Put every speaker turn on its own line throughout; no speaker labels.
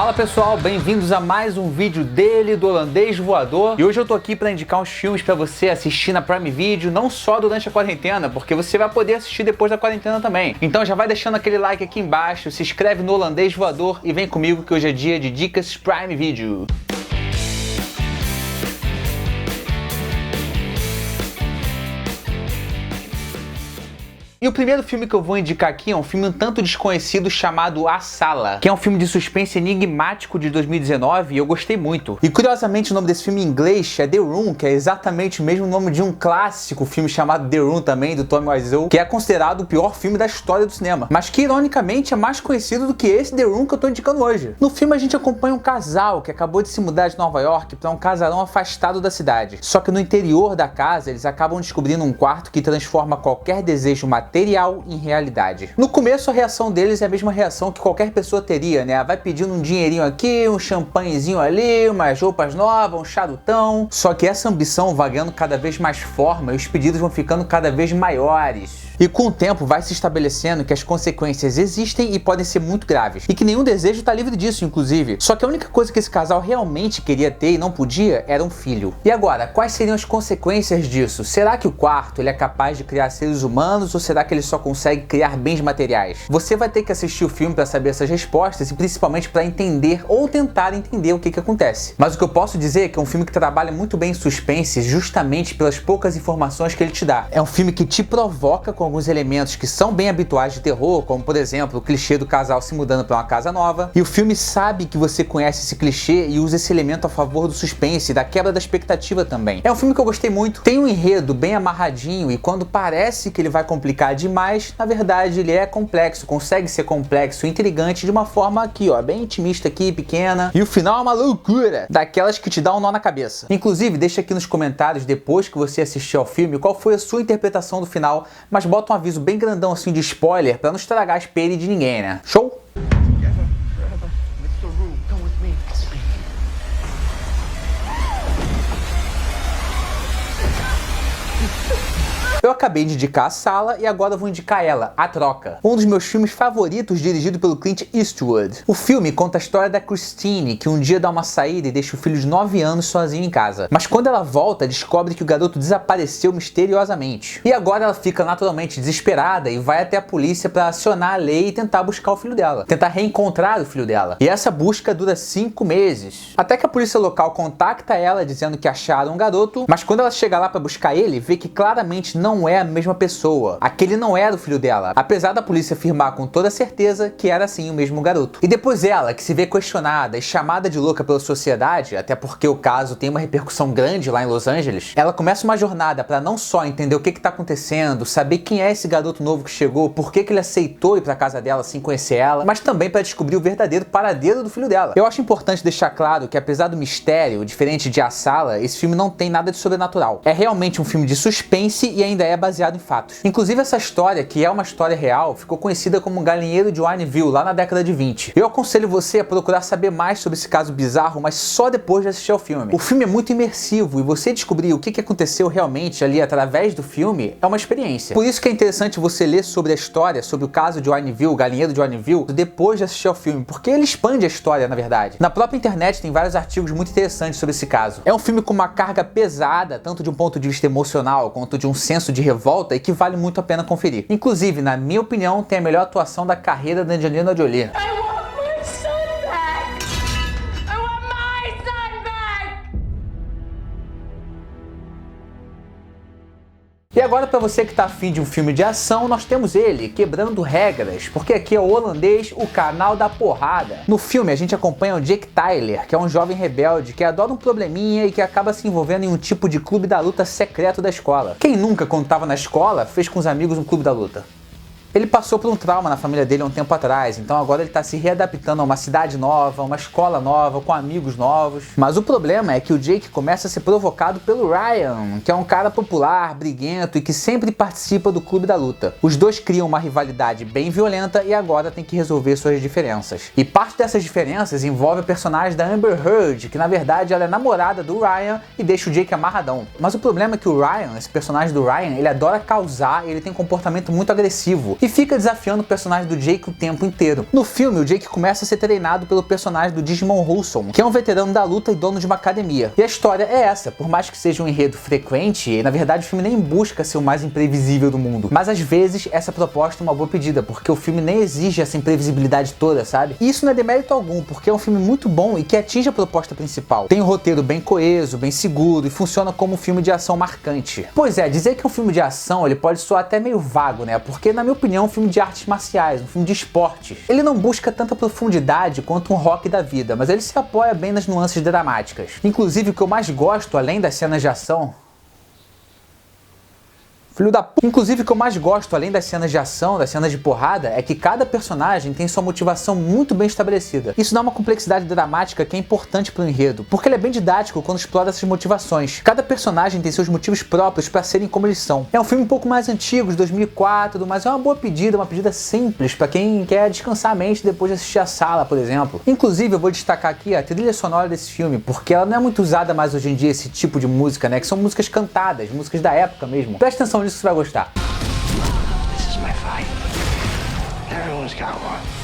Fala pessoal, bem-vindos a mais um vídeo dele, do Holandês Voador. E hoje eu tô aqui para indicar uns filmes para você assistir na Prime Video, não só durante a quarentena, porque você vai poder assistir depois da quarentena também. Então já vai deixando aquele like aqui embaixo, se inscreve no Holandês Voador e vem comigo que hoje é dia de dicas Prime Video. E o primeiro filme que eu vou indicar aqui é um filme um tanto desconhecido chamado A Sala, que é um filme de suspense enigmático de 2019 e eu gostei muito. E curiosamente o nome desse filme em inglês é The Room, que é exatamente o mesmo nome de um clássico filme chamado The Room também, do Tommy Wiseau, que é considerado o pior filme da história do cinema, mas que ironicamente é mais conhecido do que esse The Room que eu tô indicando hoje. No filme a gente acompanha um casal que acabou de se mudar de Nova York para um casarão afastado da cidade. Só que no interior da casa eles acabam descobrindo um quarto que transforma qualquer desejo material em realidade. No começo a reação deles é a mesma reação que qualquer pessoa teria, né? Vai pedindo um dinheirinho aqui, um champanhezinho ali, umas roupas novas, um charutão. Só que essa ambição vai ganhando cada vez mais forma e os pedidos vão ficando cada vez maiores. E com o tempo vai se estabelecendo que as consequências existem e podem ser muito graves. E que nenhum desejo está livre disso, inclusive. Só que a única coisa que esse casal realmente queria ter e não podia era um filho. E agora, quais seriam as consequências disso? Será que o quarto ele é capaz de criar seres humanos ou será que ele só consegue criar bens materiais? Você vai ter que assistir o filme para saber essas respostas e principalmente para entender ou tentar entender o que acontece. Mas o que eu posso dizer é que é um filme que trabalha muito bem em suspense justamente pelas poucas informações que ele te dá. É um filme que te provoca com alguns elementos que são bem habituais de terror, como por exemplo o clichê do casal se mudando para uma casa nova, e o filme sabe que você conhece esse clichê e usa esse elemento a favor do suspense e da quebra da expectativa também. É um filme que eu gostei muito, tem um enredo bem amarradinho e quando parece que ele vai complicar demais, na verdade ele é complexo, consegue ser complexo e intrigante de uma forma aqui, ó, bem intimista aqui, pequena, e o final é uma loucura, daquelas que te dá um nó na cabeça. Inclusive, deixa aqui nos comentários, depois que você assistir ao filme, qual foi a sua interpretação do final, mas bota um aviso bem grandão assim de spoiler pra não estragar a experiência de ninguém, né? Show? Eu acabei de indicar A Sala e agora vou indicar ela, A Troca, um dos meus filmes favoritos dirigido pelo Clint Eastwood. O filme conta a história da Christine, que um dia dá uma saída e deixa o filho de 9 anos sozinho em casa. Mas quando ela volta, descobre que o garoto desapareceu misteriosamente. E agora ela fica naturalmente desesperada e vai até a polícia para acionar a lei e tentar buscar o filho dela, tentar reencontrar o filho dela. E essa busca dura 5 meses. Até que a polícia local contacta ela dizendo que acharam um garoto, mas quando ela chega lá para buscar ele, vê que claramente não é a mesma pessoa. Aquele não era o filho dela, apesar da polícia afirmar com toda certeza que era sim o mesmo garoto. E depois ela, que se vê questionada e chamada de louca pela sociedade, até porque o caso tem uma repercussão grande lá em Los Angeles, ela começa uma jornada para não só entender o que está acontecendo, saber quem é esse garoto novo que chegou, por que ele aceitou ir para casa dela sem conhecer ela, mas também para descobrir o verdadeiro paradeiro do filho dela. Eu acho importante deixar claro que apesar do mistério, diferente de A Sala, esse filme não tem nada de sobrenatural. É realmente um filme de suspense e ainda é baseado em fatos. Inclusive essa história, que é uma história real, ficou conhecida como Galinheiro de Wineville lá na década de 20. Eu aconselho você a procurar saber mais sobre esse caso bizarro, mas só depois de assistir ao filme. O filme é muito imersivo e você descobrir o que aconteceu realmente ali através do filme é uma experiência. Por isso que é interessante você ler sobre a história, sobre o caso de Wineville, o Galinheiro de Wineville, depois de assistir ao filme, porque ele expande a história, na verdade. Na própria internet tem vários artigos muito interessantes sobre esse caso. É um filme com uma carga pesada, tanto de um ponto de vista emocional, quanto de um senso de revolta e que vale muito a pena conferir. Inclusive, na minha opinião, tem a melhor atuação da carreira da Angelina Jolie. E agora, para você que está afim de um filme de ação, nós temos ele, Quebrando Regras, porque aqui é o Holandês, o canal da porrada. No filme a gente acompanha o Jake Tyler, que é um jovem rebelde que adora um probleminha e que acaba se envolvendo em um tipo de clube da luta secreto da escola. Quem nunca, quando estava na escola, fez com os amigos um clube da luta? Ele passou por um trauma na família dele há um tempo atrás, então agora ele está se readaptando a uma cidade nova, uma escola nova, com amigos novos. Mas o problema é que o Jake começa a ser provocado pelo Ryan, que é um cara popular, briguento e que sempre participa do clube da luta. Os dois criam uma rivalidade bem violenta e agora tem que resolver suas diferenças. E parte dessas diferenças envolve a personagem da Amber Heard, que na verdade ela é namorada do Ryan e deixa o Jake amarradão. Mas o problema é que o Ryan, esse personagem do Ryan, ele adora causar e ele tem um comportamento muito agressivo. e fica desafiando o personagem do Jake o tempo inteiro. No filme, o Jake começa a ser treinado pelo personagem do Digimon Husson, que é um veterano da luta e dono de uma academia. E a história é essa, por mais que seja um enredo frequente, na verdade o filme nem busca ser o mais imprevisível do mundo. Mas às vezes essa proposta é uma boa pedida, porque o filme nem exige essa imprevisibilidade toda, sabe? E isso não é demérito algum, porque é um filme muito bom e que atinge a proposta principal. Tem um roteiro bem coeso, bem seguro e funciona como um filme de ação marcante. Pois é, dizer que é um filme de ação, ele pode soar até meio vago, né? Porque na minha opinião é um filme de artes marciais, um filme de esportes. Ele não busca tanta profundidade quanto um rock da vida, mas ele se apoia bem nas nuances dramáticas. Inclusive o que eu mais gosto, além das cenas de ação, Inclusive, o que eu mais gosto, além das cenas de ação, das cenas de porrada, é que cada personagem tem sua motivação muito bem estabelecida. Isso dá uma complexidade dramática que é importante pro enredo, porque ele é bem didático quando explora essas motivações. Cada personagem tem seus motivos próprios para serem como eles são. É um filme um pouco mais antigo, de 2004, mas é uma boa pedida, uma pedida simples para quem quer descansar a mente depois de assistir A Sala, por exemplo. Inclusive, eu vou destacar aqui a trilha sonora desse filme, porque ela não é muito usada mais hoje em dia, esse tipo de música, né? Que são músicas cantadas, músicas da época mesmo. Presta atenção nisso que você vai gostar.
This is my fight. Everyone's got one.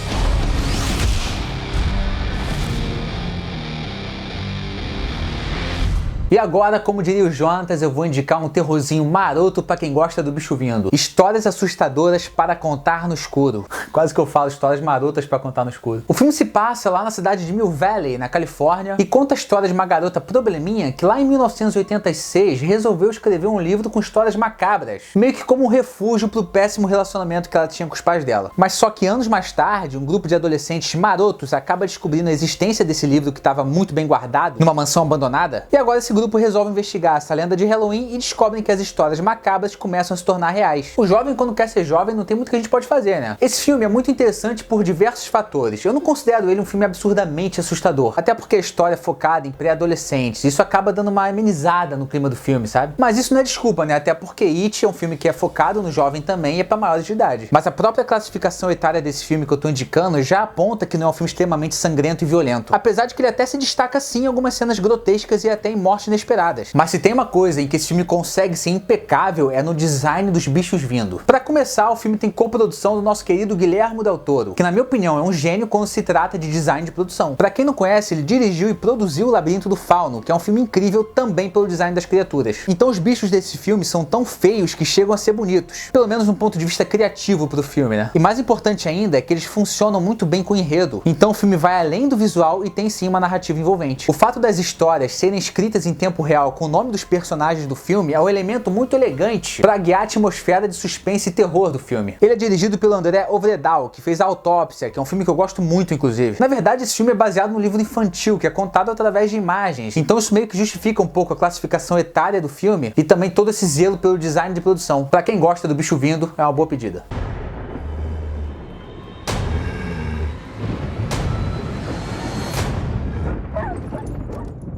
E agora, como diria o Jonatas, eu vou indicar um terrorzinho maroto pra quem gosta do bicho vindo. Histórias assustadoras para contar no escuro. Quase que eu falo histórias marotas pra contar no escuro. O filme se passa lá na cidade de Mill Valley, na Califórnia, e conta a história de uma garota probleminha que lá em 1986 resolveu escrever um livro com histórias macabras, meio que como um refúgio pro péssimo relacionamento que ela tinha com os pais dela. Mas só que anos mais tarde, um grupo de adolescentes marotos acaba descobrindo a existência desse livro que estava muito bem guardado numa mansão abandonada, e agora esse grupo resolve investigar essa lenda de Halloween e descobrem que as histórias macabras começam a se tornar reais. O jovem, quando quer ser jovem, não tem muito que a gente pode fazer, né? Esse filme é muito interessante por diversos fatores. Eu não considero ele um filme absurdamente assustador, até porque a história é focada em pré-adolescentes. Isso acaba dando uma amenizada no clima do filme, sabe? Mas isso não é desculpa, né? Até porque It é um filme que é focado no jovem também e é pra maiores de idade. Mas a própria classificação etária desse filme que eu tô indicando já aponta que não é um filme extremamente sangrento e violento. Apesar de que ele até se destaca sim em algumas cenas grotescas e até em morte inesperada. Mas se tem uma coisa em que esse filme consegue ser impecável é no design dos bichos vindo. Pra começar, o filme tem coprodução do nosso querido Guillermo del Toro, que na minha opinião é um gênio quando se trata de design de produção. Pra quem não conhece, ele dirigiu e produziu O Labirinto do Fauno, que é um filme incrível também pelo design das criaturas. Então os bichos desse filme são tão feios que chegam a ser bonitos, pelo menos um ponto de vista criativo pro filme, né? E mais importante ainda é que eles funcionam muito bem com o enredo. Então o filme vai além do visual e tem sim uma narrativa envolvente. O fato das histórias serem escritas em tempo real com o nome dos personagens do filme é um elemento muito elegante para guiar a atmosfera de suspense e terror do filme. Ele é dirigido pelo André Ovredal, que fez A Autópsia, que é um filme que eu gosto muito, inclusive. Na verdade, esse filme é baseado num livro infantil, que é contado através de imagens, então isso meio que justifica um pouco a classificação etária do filme e também todo esse zelo pelo design de produção. Para quem gosta do bicho vindo, é uma boa pedida.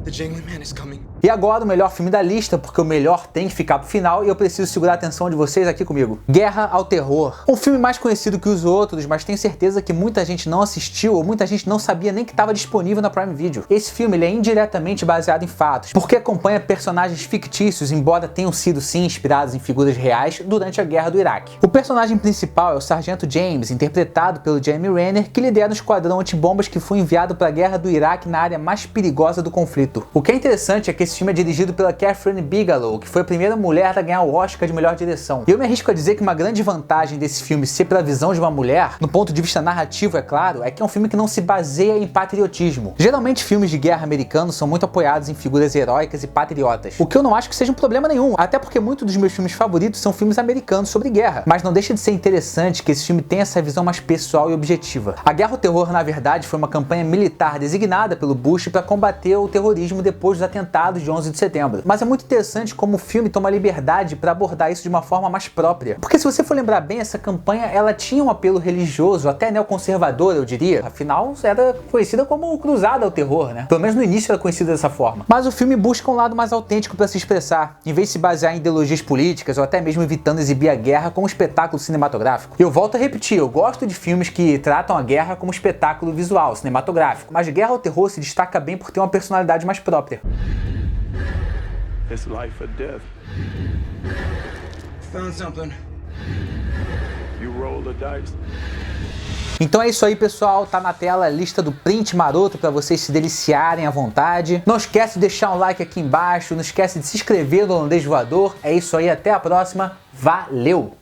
The Jangling Man is coming.
E agora o melhor filme da lista, porque o melhor tem que ficar pro final e eu preciso segurar a atenção de vocês aqui comigo. Guerra ao Terror. Um filme mais conhecido que os outros, mas tenho certeza que muita gente não assistiu ou muita gente não sabia nem que estava disponível na Prime Video. Esse filme ele é indiretamente baseado em fatos, porque acompanha personagens fictícios, embora tenham sido sim inspirados em figuras reais durante a Guerra do Iraque. O personagem principal é o Sargento James, interpretado pelo Jeremy Renner, que lidera um esquadrão antibombas que foi enviado para a Guerra do Iraque na área mais perigosa do conflito. O que é interessante é que esse filme é dirigido pela Catherine Bigelow, que foi a primeira mulher a ganhar o Oscar de melhor direção. E eu me arrisco a dizer que uma grande vantagem desse filme ser pela visão de uma mulher, no ponto de vista narrativo, é claro, é que é um filme que não se baseia em patriotismo. Geralmente filmes de guerra americanos são muito apoiados em figuras heróicas e patriotas, o que eu não acho que seja um problema nenhum, até porque muitos dos meus filmes favoritos são filmes americanos sobre guerra. Mas não deixa de ser interessante que esse filme tenha essa visão mais pessoal e objetiva. A Guerra ao Terror, na verdade, foi uma campanha militar designada pelo Bush para combater o terrorismo depois dos atentados de 11 de setembro. Mas é muito interessante como o filme toma liberdade para abordar isso de uma forma mais própria. Porque se você for lembrar bem, essa campanha ela tinha um apelo religioso, até neoconservador, eu diria. Afinal, era conhecida como cruzada ao terror, né? Pelo menos no início era conhecida dessa forma. Mas o filme busca um lado mais autêntico para se expressar, em vez de se basear em ideologias políticas ou até mesmo evitando exibir a guerra como espetáculo cinematográfico. Eu volto a repetir, eu gosto de filmes que tratam a guerra como espetáculo visual, cinematográfico, mas Guerra ao Terror se destaca bem por ter uma personalidade mais própria.
It's life or death.
Found something.
You roll the dice.
Então é isso aí, pessoal, tá na tela a lista do print maroto para vocês se deliciarem à vontade. Não esquece de deixar um like aqui embaixo, não esquece de se inscrever no Holandês Voador. É isso aí, até a próxima, valeu!